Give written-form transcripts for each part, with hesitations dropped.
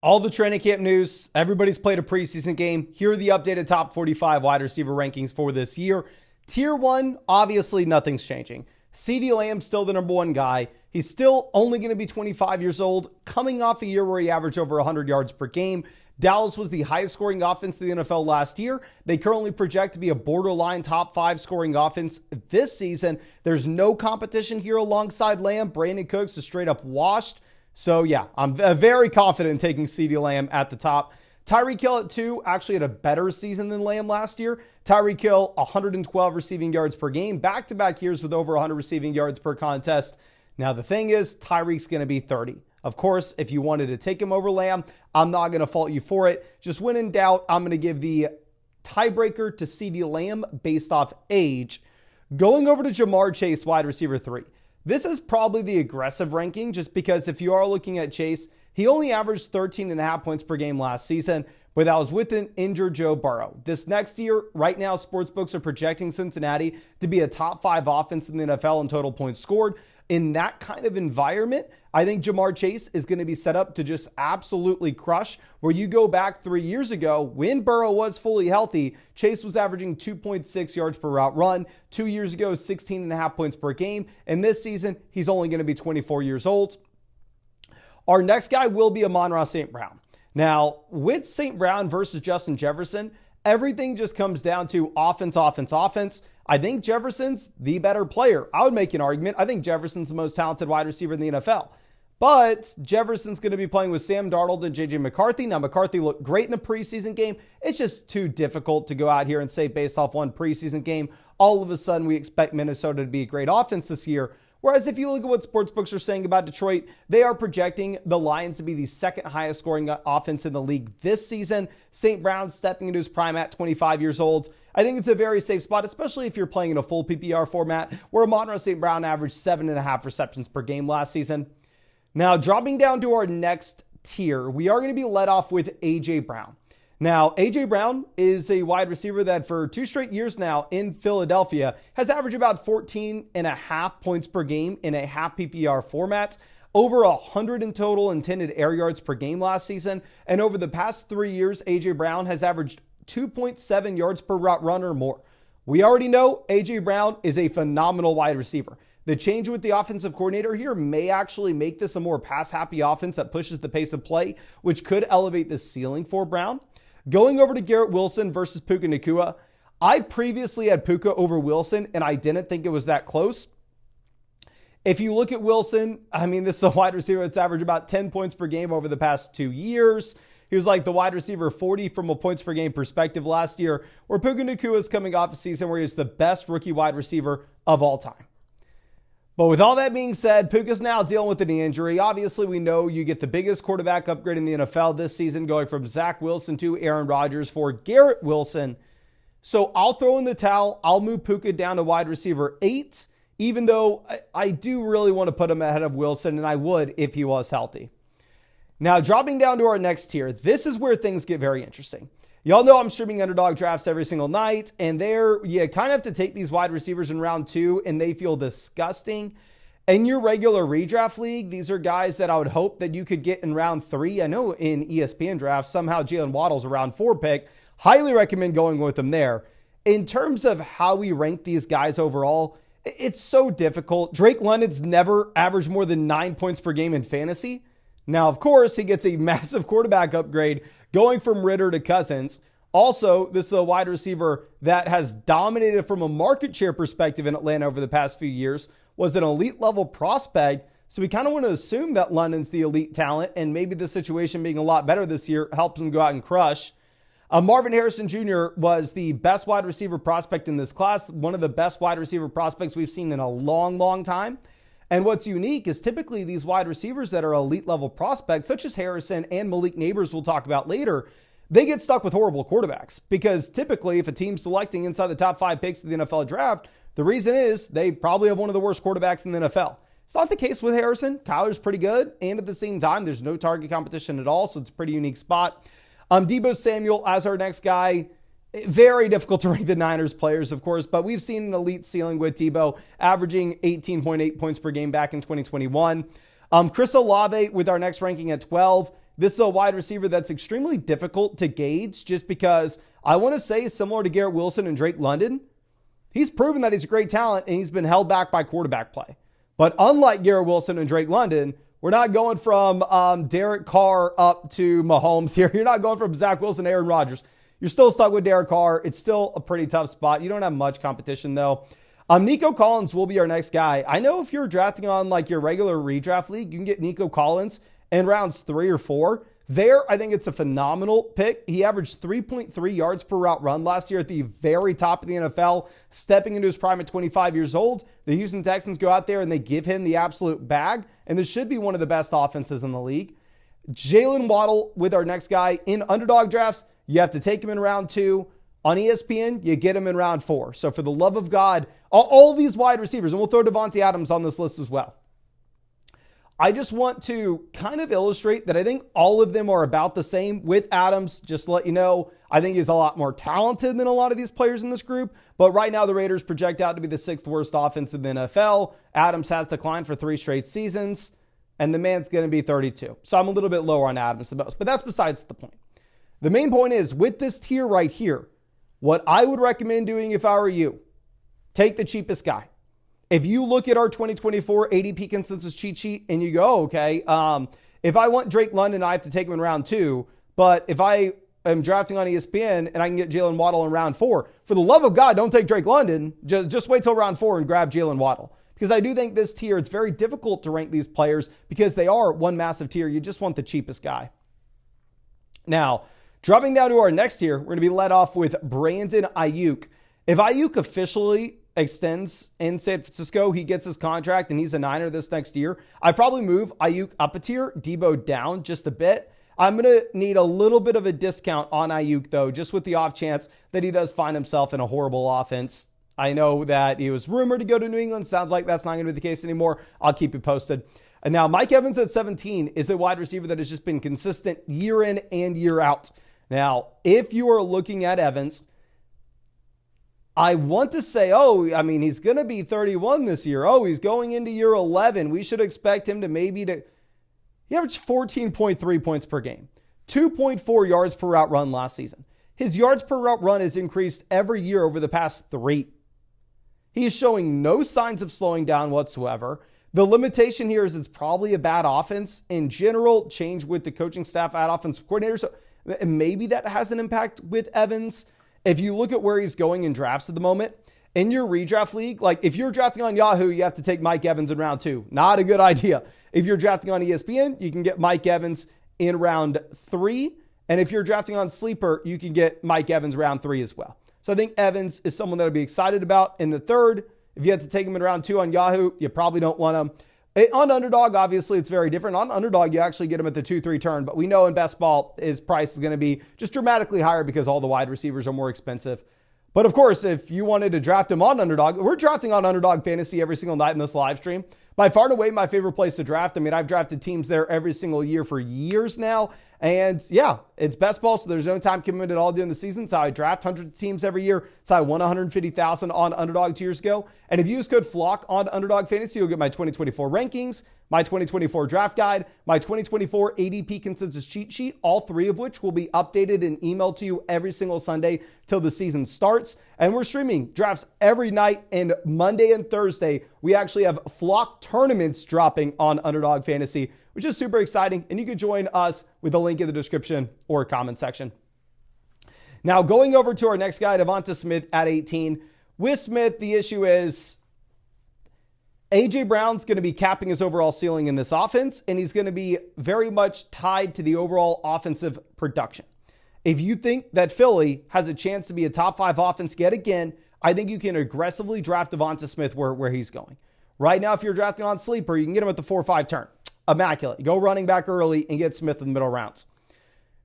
All the training camp news. Everybody's played a preseason game. Here are the updated top 45 wide receiver rankings for this year. Tier 1, obviously nothing's changing. CeeDee Lamb's still the number one guy. He's still only going to be 25 years old, coming off a year where he averaged over 100 yards per game. Dallas was the highest scoring offense in the NFL last year. They currently project to be a borderline top 5 scoring offense this season. There's no competition here alongside Lamb. Brandon Cooks is straight up washed. So yeah, I'm very confident in taking CeeDee Lamb at the top. Tyreek Hill at 2 actually had a better season than Lamb last year. Tyreek Hill, 112 receiving yards per game, back-to-back years with over 100 receiving yards per contest. Now the thing is, Tyreek's going to be 30. Of course, if you wanted to take him over Lamb, I'm not going to fault you for it. Just when in doubt, I'm going to give the tiebreaker to CeeDee Lamb based off age. Going over to Jamar Chase, wide receiver 3. This is probably the aggressive ranking just because if you are looking at Chase, he only averaged 13.5 points per game last season, but that was with an injured Joe Burrow. This next year, right now, sportsbooks are projecting Cincinnati to be a top 5 offense in the NFL in total points scored. In that kind of environment, I think Jamar Chase is going to be set up to just absolutely crush. Where you go back 3 years ago, when Burrow was fully healthy, Chase was averaging 2.6 yards per route run. 2 years ago, 16.5 points per game. And this season, he's only going to be 24 years old. Our next guy will be Amon-Ra St. Brown. Now, with St. Brown versus Justin Jefferson, everything just comes down to offense, offense, offense. I think Jefferson's the better player. I would make an argument. I think Jefferson's the most talented wide receiver in the NFL. But Jefferson's going to be playing with Sam Darnold and J.J. McCarthy. Now, McCarthy looked great in the preseason game. It's just too difficult to go out here and say based off one preseason game, all of a sudden we expect Minnesota to be a great offense this year. Whereas if you look at what sportsbooks are saying about Detroit, they are projecting the Lions to be the second highest scoring offense in the league this season. St. Brown stepping into his prime at 25 years old. I think it's a very safe spot, especially if you're playing in a full PPR format where Amon-Ra St. Brown averaged 7.5 receptions per game last season. Now, dropping down to our next tier, we are going to be led off with A.J. Brown. Now, A.J. Brown is a wide receiver that for 2 straight years now in Philadelphia has averaged about 14.5 points per game in a half PPR format, over 100 in total intended air yards per game last season. And over the past 3 years, A.J. Brown has averaged 2.7 yards per route run or more. We already know A.J. Brown is a phenomenal wide receiver. The change with the offensive coordinator here may actually make this a more pass-happy offense that pushes the pace of play, which could elevate the ceiling for Brown. Going over to Garrett Wilson versus Puka Nacua. I previously had Puka over Wilson, and I didn't think it was that close. If you look at Wilson, I mean, this is a wide receiver that's averaged about 10 points per game over the past 2 years. He was like the wide receiver 40 from a points per game perspective last year, where Puka Nacua is coming off a season where he's the best rookie wide receiver of all time. But with all that being said, Puka's now dealing with a knee injury. Obviously, we know you get the biggest quarterback upgrade in the NFL this season, going from Zach Wilson to Aaron Rodgers for Garrett Wilson. So I'll throw in the towel. I'll move Puka down to wide receiver 8, even though I do really want to put him ahead of Wilson, and I would if he was healthy. Now, dropping down to our next tier, this is where things get very interesting. Y'all know I'm streaming Underdog drafts every single night, and there you kind of have to take these wide receivers in round 2, and they feel disgusting. In your regular redraft league, these are guys that I would hope that you could get in round 3. I know in ESPN drafts, somehow Jalen Waddle's a round 4 pick. Highly recommend going with them there. In terms of how we rank these guys overall, it's so difficult. Drake London's never averaged more than 9 points per game in fantasy. Now, of course, he gets a massive quarterback upgrade going from Ritter to Cousins. Also, this is a wide receiver that has dominated from a market share perspective in Atlanta over the past few years, was an elite level prospect. So we kind of want to assume that London's the elite talent, and maybe the situation being a lot better this year helps him go out and crush. Marvin Harrison Jr. was the best wide receiver prospect in this class, one of the best wide receiver prospects we've seen in a long, long time. And what's unique is typically these wide receivers that are elite level prospects, such as Harrison and Malik Neighbors we'll talk about later, they get stuck with horrible quarterbacks. Because typically if a team's selecting inside the top 5 picks of the NFL draft, the reason is they probably have one of the worst quarterbacks in the NFL. It's not the case with Harrison. Kyler's pretty good. And at the same time, there's no target competition at all. So it's a pretty unique spot. Deebo Samuel as our next guy. Very difficult to rank the Niners players, of course, but we've seen an elite ceiling with Deebo, averaging 18.8 points per game back in 2021. Chris Olave with our next ranking at 12. this is a wide receiver that's extremely difficult to gauge just because I want to say similar to Garrett Wilson and Drake London, he's proven that he's a great talent and he's been held back by quarterback play. But unlike Garrett Wilson and Drake London, we're not going from Derek Carr up to Mahomes here. You're not going from Zach Wilson to Aaron Rodgers. You're still stuck with Derek Carr. It's still a pretty tough spot. You don't have much competition, though. Nico Collins will be our next guy. I know if you're drafting on like your regular redraft league, you can get Nico Collins in rounds 3 or 4. There, I think it's a phenomenal pick. He averaged 3.3 yards per route run last year at the very top of the NFL, stepping into his prime at 25 years old. The Houston Texans go out there and they give him the absolute bag, and this should be one of the best offenses in the league. Jalen Waddle with our next guy. In underdog drafts, you have to take him in round 2. On ESPN, you get him in round 4. So for the love of God, all these wide receivers, and we'll throw Devontae Adams on this list as well. I just want to kind of illustrate that I think all of them are about the same. With Adams, just to let you know, I think he's a lot more talented than a lot of these players in this group. But right now, the Raiders project out to be the 6th worst offense in the NFL. Adams has declined for 3 straight seasons, and the man's going to be 32. So I'm a little bit lower on Adams than most, but that's besides the point. The main point is, with this tier right here, what I would recommend doing if I were you, take the cheapest guy. If you look at our 2024 ADP consensus cheat sheet and you go, okay, if I want Drake London, I have to take him in round 2. But if I am drafting on ESPN and I can get Jalen Waddle in round 4, for the love of God, don't take Drake London. Just wait till round 4 and grab Jalen Waddle. Because I do think this tier, it's very difficult to rank these players because they are one massive tier. You just want the cheapest guy. Now, dropping down to our next tier, we're going to be led off with Brandon Ayuk. If Ayuk officially extends in San Francisco, he gets his contract and he's a Niner this next year, I'd probably move Ayuk up a tier, Debo down just a bit. I'm going to need a little bit of a discount on Ayuk, though, just with the off chance that he does find himself in a horrible offense. I know that he was rumored to go to New England. Sounds like that's not going to be the case anymore. I'll keep you posted. And now Mike Evans at 17 is a wide receiver that has just been consistent year in and year out. Now, if you are looking at Evans, I want to say, he's going to be 31 this year. He's going into year 11. We should expect him to he averaged 14.3 points per game, 2.4 yards per route run last season. His yards per route run has increased every year over the past 3. He is showing no signs of slowing down whatsoever. The limitation here is it's probably a bad offense in general, change with the coaching staff at offensive coordinator. So maybe that has an impact with Evans. If you look at where he's going in drafts at the moment, in your redraft league, like if you're drafting on Yahoo, you have to take Mike Evans in round 2. Not a good idea. If you're drafting on ESPN, you can get Mike Evans in round 3. And if you're drafting on Sleeper, you can get Mike Evans round 3 as well. So I think Evans is someone that I'd be excited about in the 3rd. If you have to take him in round 2 on Yahoo, you probably don't want him. On Underdog, obviously, it's very different. On Underdog, you actually get him at the 2-3 turn, but we know in best ball, his price is going to be just dramatically higher because all the wide receivers are more expensive. But of course, if you wanted to draft him on Underdog, we're drafting on Underdog Fantasy every single night in this live stream. By far and away, my favorite place to draft. I mean, I've drafted teams there every single year for years now. And yeah, it's best ball, so there's no time commitment at all during the season. So I draft hundreds of teams every year. So I won $150,000 on Underdog 2 years ago. And if you use code FLOCK on Underdog Fantasy, you'll get my 2024 rankings, my 2024 draft guide, my 2024 ADP consensus cheat sheet, all 3 of which will be updated and emailed to you every single Sunday till the season starts. And we're streaming drafts every night, and Monday and Thursday, we actually have Flock tournaments dropping on Underdog Fantasy, which is super exciting. And you can join us with the link in the description or comment section. Now, going over to our next guy, Devonta Smith at 18. With Smith, the issue is A.J. Brown's going to be capping his overall ceiling in this offense, and he's going to be very much tied to the overall offensive production. If you think that Philly has a chance to be a top 5 offense yet again, I think you can aggressively draft Devonta Smith where he's going. Right now, if you're drafting on Sleeper, you can get him at the 4-5 turn. Immaculate. Go running back early and get Smith in the middle rounds.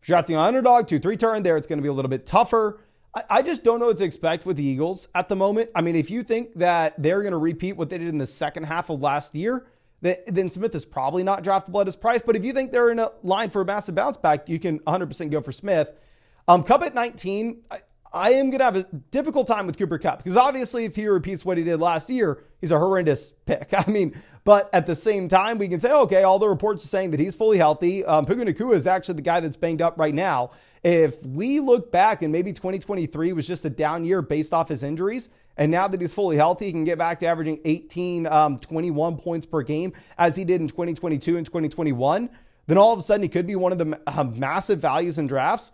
If you're drafting on Underdog, 2-3 turn there, it's going to be a little bit tougher. I just don't know what to expect with the Eagles at the moment. I mean, if you think that they're going to repeat what they did in the second half of last year, then Smith is probably not draftable at his price. But if you think they're in a line for a massive bounce back, you can 100% go for Smith. Cup at 19, I am going to have a difficult time with Cooper Kupp because obviously if he repeats what he did last year, he's a horrendous pick. I mean, but at the same time, we can say, okay, all the reports are saying that he's fully healthy. Puka Nacua is actually the guy that's banged up right now. If we look back and maybe 2023 was just a down year based off his injuries, and now that he's fully healthy, he can get back to averaging 18, 21 points per game as he did in 2022 and 2021, then all of a sudden he could be one of the massive values in drafts.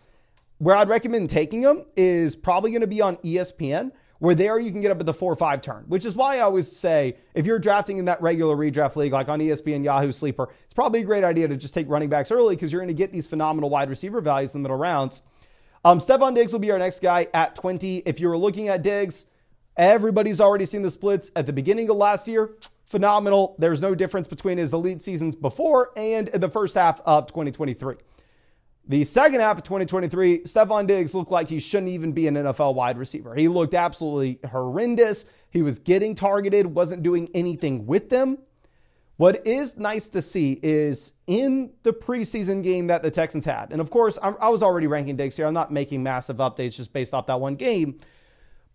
Where I'd recommend taking him is probably going to be on ESPN, where there you can get up at the 4-5 turn, which is why I always say if you're drafting in that regular redraft league, like on ESPN, Yahoo Sleeper, it's probably a great idea to just take running backs early because you're going to get these phenomenal wide receiver values in the middle rounds. Stephon Diggs will be our next guy at 20. If you were looking at Diggs, everybody's already seen the splits at the beginning of last year. Phenomenal. There's no difference between his elite seasons before and the first half of 2023. The second half of 2023, Stephon Diggs looked like he shouldn't even be an NFL wide receiver. He looked absolutely horrendous. He was getting targeted, wasn't doing anything with them. What is nice to see is in the preseason game that the Texans had, and of course, I was already ranking Diggs here. I'm not making massive updates just based off that one game.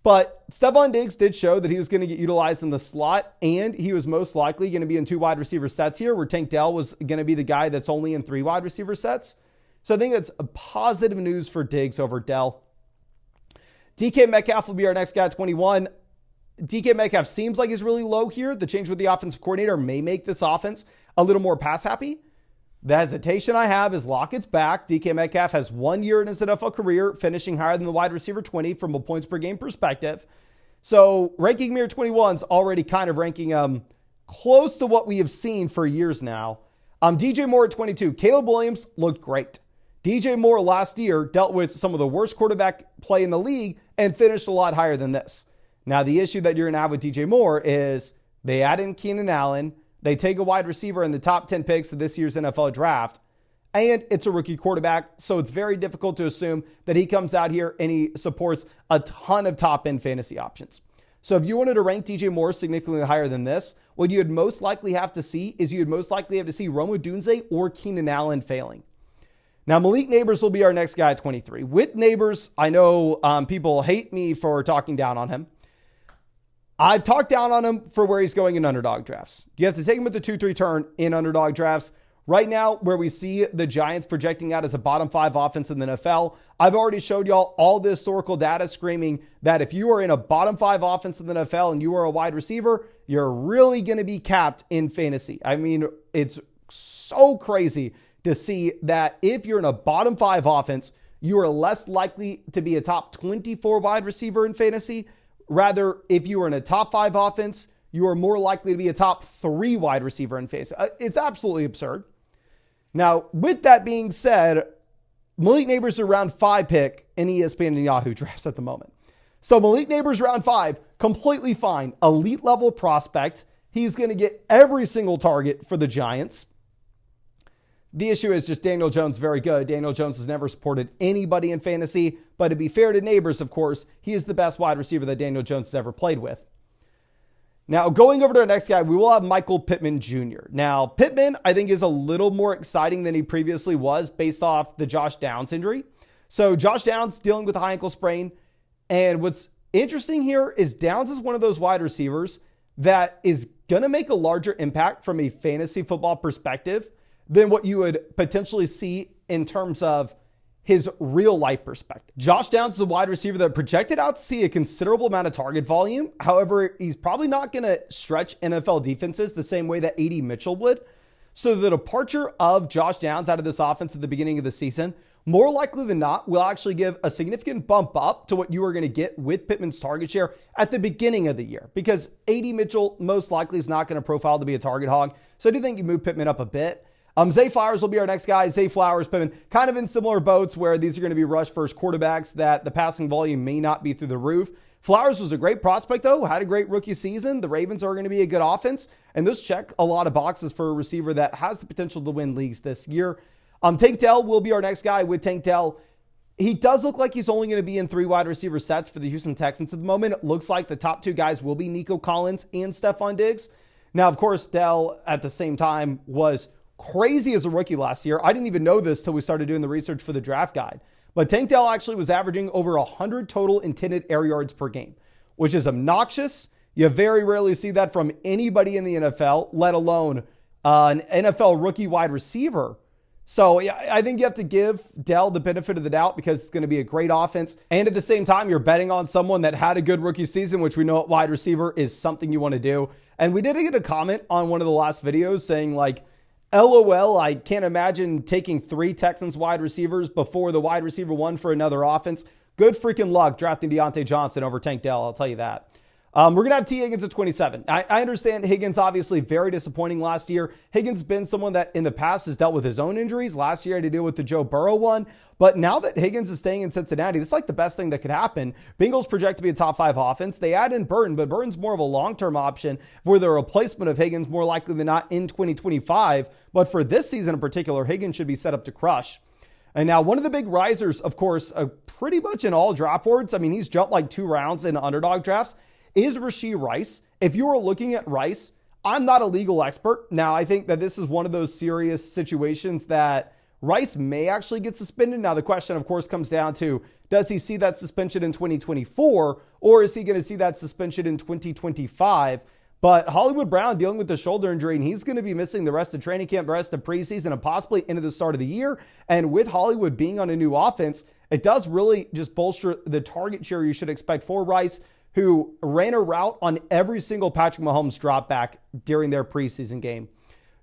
But Stephon Diggs did show that he was going to get utilized in the slot, and he was most likely going to be in 2 wide receiver sets here, where Tank Dell was going to be the guy that's only in 3 wide receiver sets. So I think that's a positive news for Diggs over Dell. DK Metcalf will be our next guy at 21. DK Metcalf seems like he's really low here. The change with the offensive coordinator may make this offense a little more pass happy. The hesitation I have is Lockett's back. DK Metcalf has 1 year in his NFL career, finishing higher than the wide receiver 20 from a points per game perspective. So ranking mere 21 is already kind of ranking close to what we have seen for years now. DJ Moore at 22. Caleb Williams looked great. DJ Moore last year dealt with some of the worst quarterback play in the league and finished a lot higher than this. Now, the issue that you're going to have with DJ Moore is they add in Keenan Allen, they take a wide receiver in the top 10 picks of this year's NFL draft, and it's a rookie quarterback, so it's very difficult to assume that he comes out here and he supports a ton of top-end fantasy options. So if you wanted to rank DJ Moore significantly higher than this, what you'd most likely have to see is you'd most likely have to see Rome Odunze or Keenan Allen failing. Now, Malik Neighbors will be our next guy at 23. With Neighbors, I know people hate me for talking down on him. I've talked down on him for where he's going in underdog drafts. You have to take him with the 2-3 turn in underdog drafts. Right now, where we see the Giants projecting out as a bottom 5 offense in the NFL, I've already showed y'all all the historical data screaming that if you are in a bottom 5 offense in the NFL and you are a wide receiver, you're really going to be capped in fantasy. I mean, it's so crazy to see that if you're in a bottom 5 offense, you are less likely to be a top 24 wide receiver in fantasy. Rather, if you are in a top 5 offense, you are more likely to be a top 3 wide receiver in fantasy. It's absolutely absurd. Now, with that being said, Malik Neighbors is a round 5 pick in ESPN and Yahoo drafts at the moment. So Malik Neighbors round 5, completely fine. Elite level prospect. He's going to get every single target for the Giants. The issue is just Daniel Jones very good. Daniel Jones has never supported anybody in fantasy, but to be fair to Neighbors, of course, he is the best wide receiver that Daniel Jones has ever played with. Now, going over to our next guy, we will have Michael Pittman Jr. Now, Pittman, I think, is a little more exciting than he previously was based off the Josh Downs injury. So Josh Downs dealing with a high ankle sprain. And what's interesting here is Downs is one of those wide receivers that is going to make a larger impact from a fantasy football perspective than what you would potentially see in terms of his real life perspective. Josh Downs is a wide receiver that projected out to see a considerable amount of target volume. However, he's probably not going to stretch NFL defenses the same way that A.D. Mitchell would. So the departure of Josh Downs out of this offense at the beginning of the season, more likely than not, will actually give a significant bump up to what you are going to get with Pittman's target share at the beginning of the year, because A.D. Mitchell most likely is not going to profile to be a target hog. So I do think you move Pittman up a bit. Zay Flowers will be our next guy. Zay Flowers, Pittman, kind of in similar boats where these are going to be rush first quarterbacks that the passing volume may not be through the roof. Flowers was a great prospect, though, had a great rookie season. The Ravens are going to be a good offense, and those check a lot of boxes for a receiver that has the potential to win leagues this year. Tank Dell will be our next guy. With Tank Dell, he does look like he's only going to be in 3 wide receiver sets for the Houston Texans at the moment. It looks like the top 2 guys will be Nico Collins and Stephon Diggs. Now, of course, Dell at the same time was crazy as a rookie last year. I didn't even know this till we started doing the research for the draft guide. But Tank Dell actually was averaging over 100 total intended air yards per game, which is obnoxious. You very rarely see that from anybody in the NFL, let alone an NFL rookie wide receiver. So yeah, I think you have to give Dell the benefit of the doubt because it's going to be a great offense. And at the same time, you're betting on someone that had a good rookie season, which we know at wide receiver is something you want to do. And we did get a comment on one of the last videos saying like, LOL, I can't imagine taking 3 Texans wide receivers before the wide receiver 1 for another offense. Good freaking luck drafting Deontay Johnson over Tank Dell, I'll tell you that. We're going to have T. Higgins at 27. I understand Higgins obviously very disappointing last year. Higgins been someone that in the past has dealt with his own injuries. Last year had to deal with the Joe Burrow one. But now that Higgins is staying in Cincinnati, this is like the best thing that could happen. Bengals project to be a top 5 offense. They add in Burton, but Burton's more of a long-term option for the replacement of Higgins, more likely than not in 2025. But for this season in particular, Higgins should be set up to crush. And now one of the big risers, of course, pretty much in all draft boards, I mean, he's jumped like 2 rounds in underdog drafts, is Rashee Rice. If you are looking at Rice, I'm not a legal expert. Now, I think that this is one of those serious situations that Rice may actually get suspended. Now, the question, of course, comes down to, does he see that suspension in 2024 or is he going to see that suspension in 2025? But Hollywood Brown dealing with the shoulder injury, and he's going to be missing the rest of training camp, the rest of preseason, and possibly into the start of the year. And with Hollywood being on a new offense, it does really just bolster the target share you should expect for Rice, who ran a route on every single Patrick Mahomes drop back during their preseason game.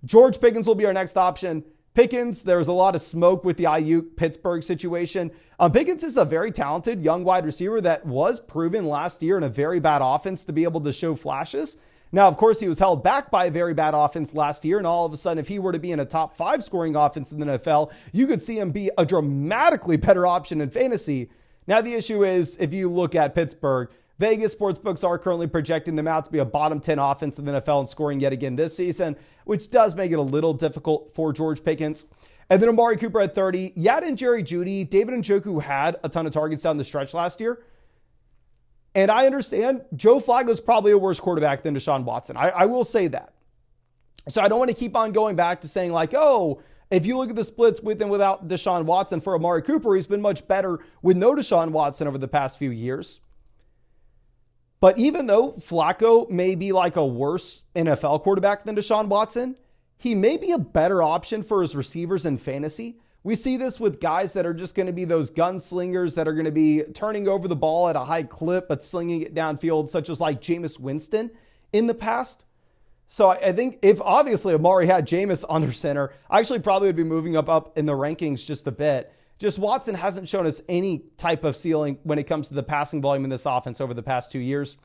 George Pickens will be our next option. Pickens, there was a lot of smoke with the Ayuk-Pittsburgh situation. Pickens is a very talented young wide receiver that was proven last year in a very bad offense to be able to show flashes. Now, of course, he was held back by a very bad offense last year, and all of a sudden, if he were to be in a top 5 scoring offense in the NFL, you could see him be a dramatically better option in fantasy. Now, the issue is, if you look at Pittsburgh, Vegas sportsbooks are currently projecting them out to be a bottom 10 offense in the NFL and scoring yet again this season, which does make it a little difficult for George Pickens. And then Amari Cooper at 30. Yad and Jerry Jeudy, David Njoku had a ton of targets down the stretch last year. And I understand Joe Flacco's probably a worse quarterback than Deshaun Watson. I will say that. So I don't want to keep on going back to saying like, oh, if you look at the splits with and without Deshaun Watson for Amari Cooper, he's been much better with no Deshaun Watson over the past few years. But even though Flacco may be like a worse NFL quarterback than Deshaun Watson, he may be a better option for his receivers in fantasy. We see this with guys that are just going to be those gunslingers that are going to be turning over the ball at a high clip, but slinging it downfield, such as like Jameis Winston in the past. So I think if obviously Amari had Jameis under center, I actually probably would be moving up in the rankings just a bit. Just Watson hasn't shown us any type of ceiling when it comes to the passing volume in this offense over the past 2 years.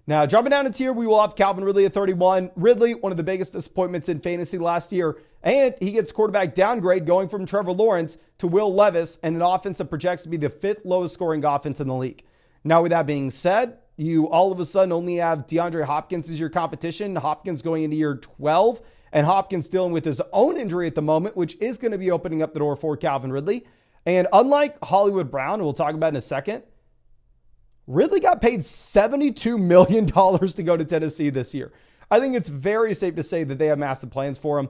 Now, dropping down a tier, we will have Calvin Ridley at 31. Ridley, one of the biggest disappointments in fantasy last year, and he gets quarterback downgrade going from Trevor Lawrence to Will Levis and an offense that projects to be the 5th lowest scoring offense in the league. Now, with that being said, you all of a sudden only have DeAndre Hopkins as your competition. Hopkins going into year 12, and Hopkins dealing with his own injury at the moment, which is going to be opening up the door for Calvin Ridley. And unlike Hollywood Brown, we'll talk about in a second, Ridley got paid $72 million to go to Tennessee this year. I think it's very safe to say that they have massive plans for him.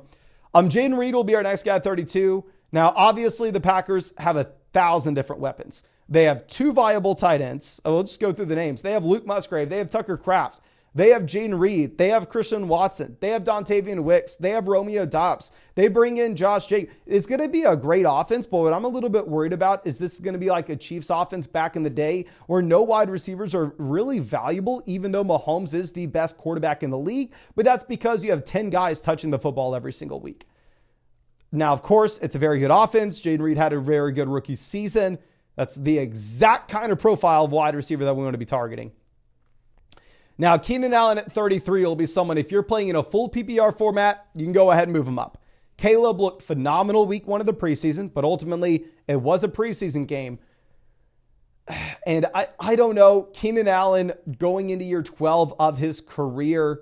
Jaden Reed will be our next guy at 32. Now, obviously, the Packers have 1,000 different weapons. They have 2 viable tight ends. We'll just go through the names. They have Luke Musgrave. They have Tucker Kraft. They have Jaden Reed. They have Christian Watson. They have Dontavian Wicks. They have Romeo Doubs. They bring in Josh Jacobs. It's going to be a great offense, but what I'm a little bit worried about is this is going to be like a Chiefs offense back in the day where no wide receivers are really valuable, even though Mahomes is the best quarterback in the league. But that's because you have 10 guys touching the football every single week. Now, of course, it's a very good offense. Jaden Reed had a very good rookie season. That's the exact kind of profile of wide receiver that we want to be targeting. Now, Keenan Allen at 33 will be someone, if you're playing in a full PPR format, you can go ahead and move him up. Caleb looked phenomenal week 1 of the preseason, but ultimately it was a preseason game. And I don't know, Keenan Allen going into year 12 of his career,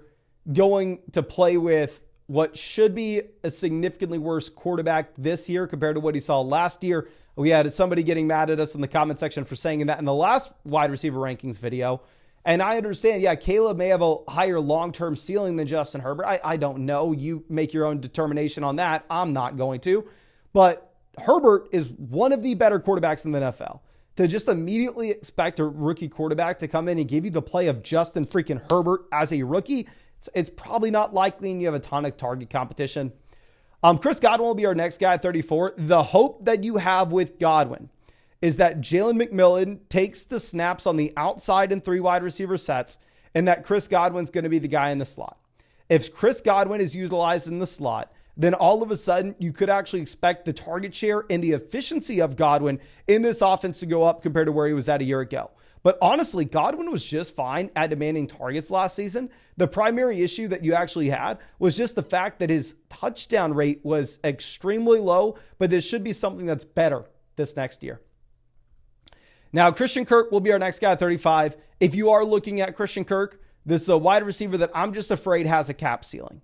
going to play with what should be a significantly worse quarterback this year compared to what he saw last year. We had somebody getting mad at us in the comment section for saying that in the last wide receiver rankings video. And I understand, yeah, Caleb may have a higher long-term ceiling than Justin Herbert. I don't know. You make your own determination on that. I'm not going to. But Herbert is one of the better quarterbacks in the NFL. To just immediately expect a rookie quarterback to come in and give you the play of Justin freaking Herbert as a rookie, it's probably not likely, and you have a ton of target competition. Chris Godwin will be our next guy at 34. The hope that you have with Godwin is that Jalen McMillan takes the snaps on the outside in 3 wide receiver sets, and that Chris Godwin's going to be the guy in the slot. If Chris Godwin is utilized in the slot, then all of a sudden you could actually expect the target share and the efficiency of Godwin in this offense to go up compared to where he was at a year ago. But honestly, Godwin was just fine at demanding targets last season. The primary issue that you actually had was just the fact that his touchdown rate was extremely low, but this should be something that's better this next year. Now, Christian Kirk will be our next guy at 35. If you are looking at Christian Kirk, this is a wide receiver that I'm just afraid has a cap ceiling.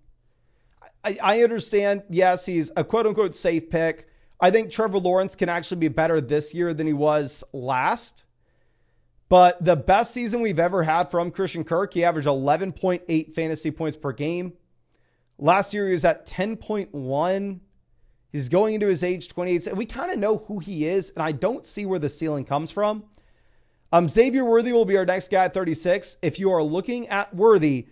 I understand, yes, he's a quote-unquote safe pick. I think Trevor Lawrence can actually be better this year than he was last. But the best season we've ever had from Christian Kirk, he averaged 11.8 fantasy points per game. Last year, he was at 10.1. He's going into his age 28. We kind of know who he is, and I don't see where the ceiling comes from. Xavier Worthy will be our next guy at 36. If you are looking at Worthy,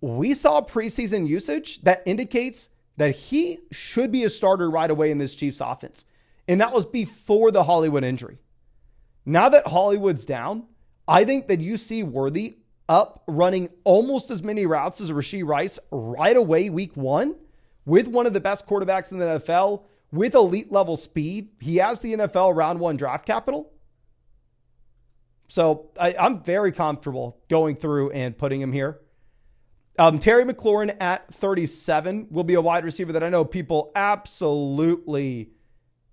we saw preseason usage that indicates that he should be a starter right away in this Chiefs offense. And that was before the Hollywood injury. Now that Hollywood's down, I think that you see Worthy up running almost as many routes as Rashee Rice right away week 1. With one of the best quarterbacks in the NFL, with elite level speed. He has the NFL round 1 draft capital. So I'm very comfortable going through and putting him here. Terry McLaurin at 37 will be a wide receiver that I know people absolutely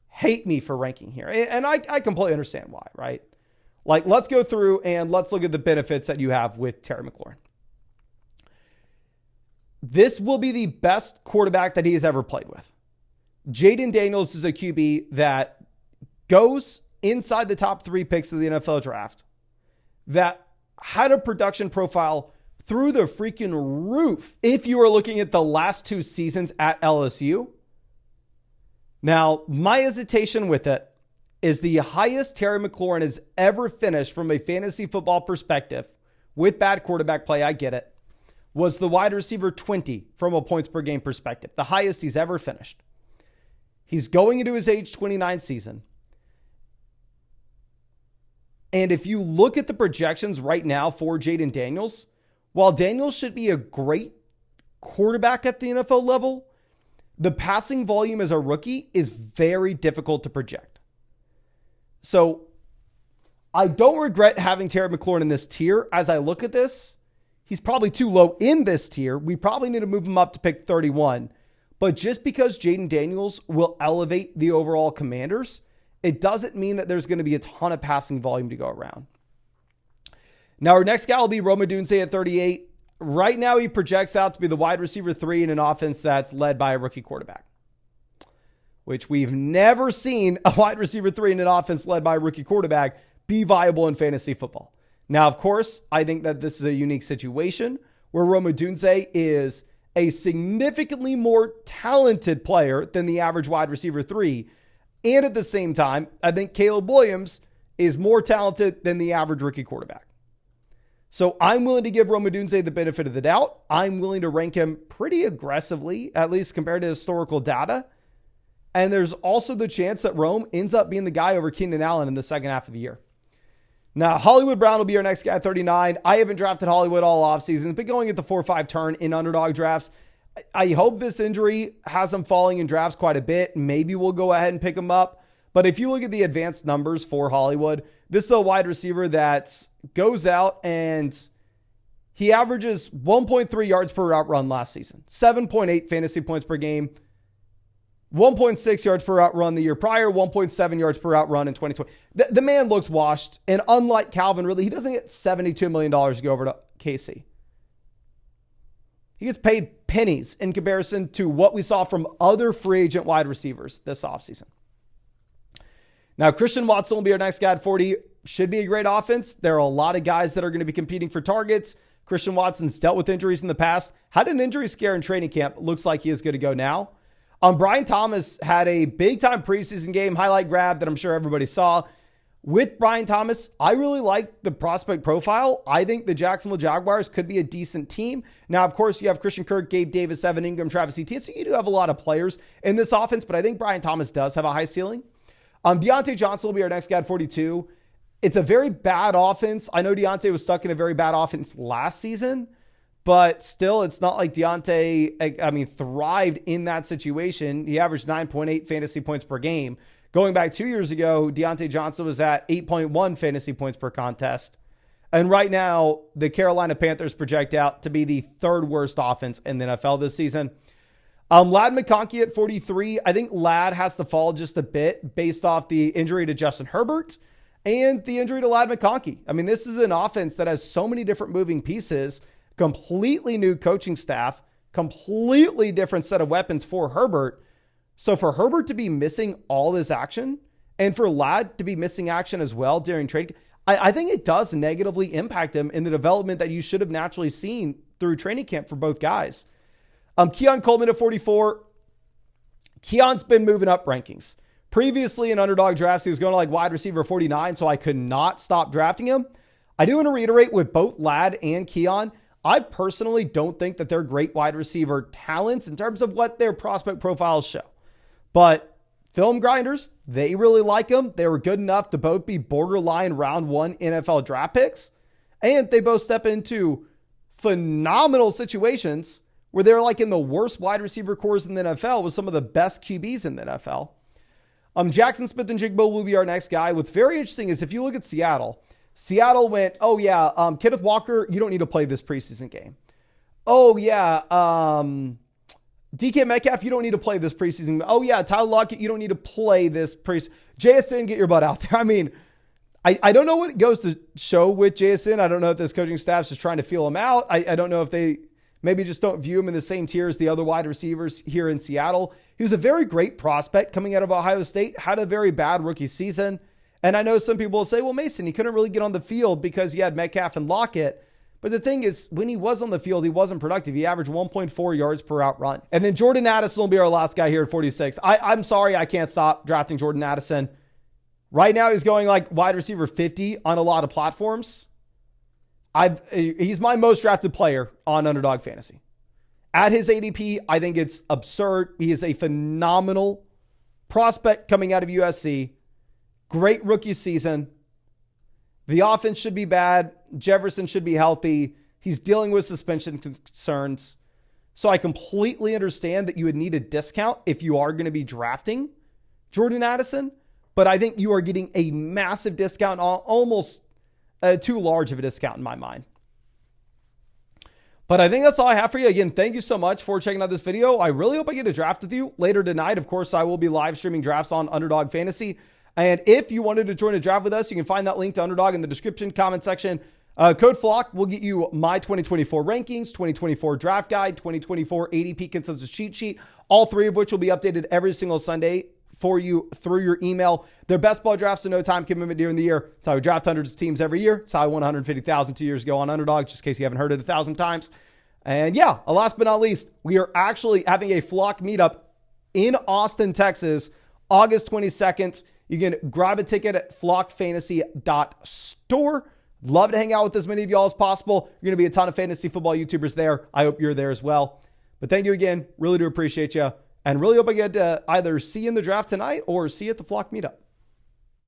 hate me for ranking here. And I completely understand why, right? Like, let's go through and let's look at the benefits that you have with Terry McLaurin. This will be the best quarterback that he has ever played with. Jaden Daniels is a QB that goes inside the top 3 picks of the NFL draft, that had a production profile through the freaking roof if you are looking at the last 2 seasons at LSU. Now, my hesitation with it is the highest Terry McLaurin has ever finished from a fantasy football perspective with bad quarterback play, I get it, was the wide receiver 20 from a points per game perspective, the highest he's ever finished. He's going into his age 29 season. And if you look at the projections right now for Jaden Daniels, while Daniels should be a great quarterback at the NFL level, the passing volume as a rookie is very difficult to project. So I don't regret having Terry McLaurin in this tier. As I look at this, he's probably too low in this tier. We probably need to move him up to pick 31. But just because Jaden Daniels will elevate the overall Commanders, it doesn't mean that there's going to be a ton of passing volume to go around. Now, our next guy will be Rome Odunze at 38. Right now, he projects out to be the wide receiver 3 in an offense that's led by a rookie quarterback, which we've never seen a wide receiver 3 in an offense led by a rookie quarterback be viable in fantasy football. Now, of course, I think that this is a unique situation where Rome Odunze is a significantly more talented player than the average wide receiver 3. And at the same time, I think Caleb Williams is more talented than the average rookie quarterback. So I'm willing to give Rome Odunze the benefit of the doubt. I'm willing to rank him pretty aggressively, at least compared to historical data. And there's also the chance that Rome ends up being the guy over Keenan Allen in the second half of the year. Now, Hollywood Brown will be our next guy at 39. I haven't drafted Hollywood all offseason, but going at the 4-5 turn in underdog drafts. I hope this injury has him falling in drafts quite a bit. Maybe we'll go ahead and pick him up. But if you look at the advanced numbers for Hollywood, this is a wide receiver that goes out and he averages 1.3 yards per route run last season, 7.8 fantasy points per game, 1.6 yards per route run the year prior, 1.7 yards per route run in 2020. The man looks washed. And unlike Calvin Ridley, he doesn't get $72 million to go over to KC. He gets paid pennies in comparison to what we saw from other free agent wide receivers this offseason. Now, Christian Watson will be our next guy at 40. should be a great offense. There are a lot of guys that are going to be competing for targets. Christian Watson's dealt with injuries in the past. Had an injury scare in training camp. Looks like he is good to go now. Brian Thomas had a big-time preseason game highlight grab that I'm sure everybody saw. With Brian Thomas, I really like the prospect profile. I think the Jacksonville Jaguars could be a decent team. Now, of course, you have Christian Kirk, Gabe Davis, Evan Ingram, Travis Etienne, so you do have a lot of players in this offense, but I think Brian Thomas does have a high ceiling. Deontay Johnson will be our next guy at 42. It's a very bad offense. I know Deontay was stuck in a very bad offense last season, but still, it's not like Deontay, thrived in that situation. He averaged 9.8 fantasy points per game. Going back 2 years ago, Deontay Johnson was at 8.1 fantasy points per contest. And right now, the Carolina Panthers project out to be the third worst offense in the NFL this season. Ladd McConkey at 43. I think Ladd has to fall just a bit based off the injury to Justin Herbert and the injury to Ladd McConkey. I mean, this is an offense that has so many different moving pieces, completely new coaching staff, completely different set of weapons for Herbert. So for Herbert to be missing all this action and for Ladd to be missing action as well during trade, I think it does negatively impact him in the development that you should have naturally seen through training camp for both guys. Keon Coleman at 44. Keon's been moving up rankings. Previously in underdog drafts, he was going to like wide receiver 49, so I could not stop drafting him. I do want to reiterate with both Ladd and Keon, I personally don't think that they're great wide receiver talents in terms of what their prospect profiles show. But film grinders, they really like them. They were good enough to both be borderline round one NFL draft picks. And they both step into phenomenal situations where they're like in the worst wide receiver cores in the NFL with some of the best QBs in the NFL. Jackson Smith and Jigbo will be our next guy. What's very interesting is if you look at Seattle went, Kenneth Walker, you don't need to play this preseason game. DK Metcalf, you don't need to play this preseason. Tyler Lockett, you don't need to play this preseason. JSN, get your butt out there. I mean, I don't know what it goes to show with JSN. I don't know if this coaching staff's just trying to feel him out. I don't know if they maybe just don't view him in the same tier as the other wide receivers here in Seattle. He was a very great prospect coming out of Ohio State, had a very bad rookie season. And I know some people will say, well, Mason, he couldn't really get on the field because he had Metcalf and Lockett. But the thing is, when he was on the field, he wasn't productive. He averaged 1.4 yards per route run. And then Jordan Addison will be our last guy here at 46. I'm sorry, I can't stop drafting Jordan Addison. Right now, he's going like wide receiver 50 on a lot of platforms. He's my most drafted player on Underdog Fantasy. At his ADP, I think it's absurd. He is a phenomenal prospect coming out of USC. Great rookie season. The offense should be bad. Jefferson should be healthy. He's dealing with suspension concerns. So I completely understand that you would need a discount if you are going to be drafting Jordan Addison. But I think you are getting a massive discount, almost too large of a discount in my mind. But I think that's all I have for you. Again, thank you so much for checking out this video. I really hope I get to draft with you later tonight. Of course, I will be live streaming drafts on Underdog Fantasy. And if you wanted to join a draft with us, you can find that link to Underdog in the description, comment section. Code FLOCK will get you my 2024 rankings, 2024 draft guide, 2024 ADP consensus cheat sheet, all three of which will be updated every single Sunday for you through your email. They're best ball drafts in no time commitment during the year. It's how we draft hundreds of teams every year. It's how I won 150,000 2 years ago on Underdog, just in case you haven't heard it 1,000 times. And yeah, last but not least, we are actually having a Flock meetup in Austin, Texas, August 22nd. You can grab a ticket at flockfantasy.store. Love to hang out with as many of y'all as possible. You're going to be a ton of fantasy football YouTubers there. I hope you're there as well. But thank you again. Really do appreciate you. And really hope I get to either see you in the draft tonight or see you at the Flock meetup.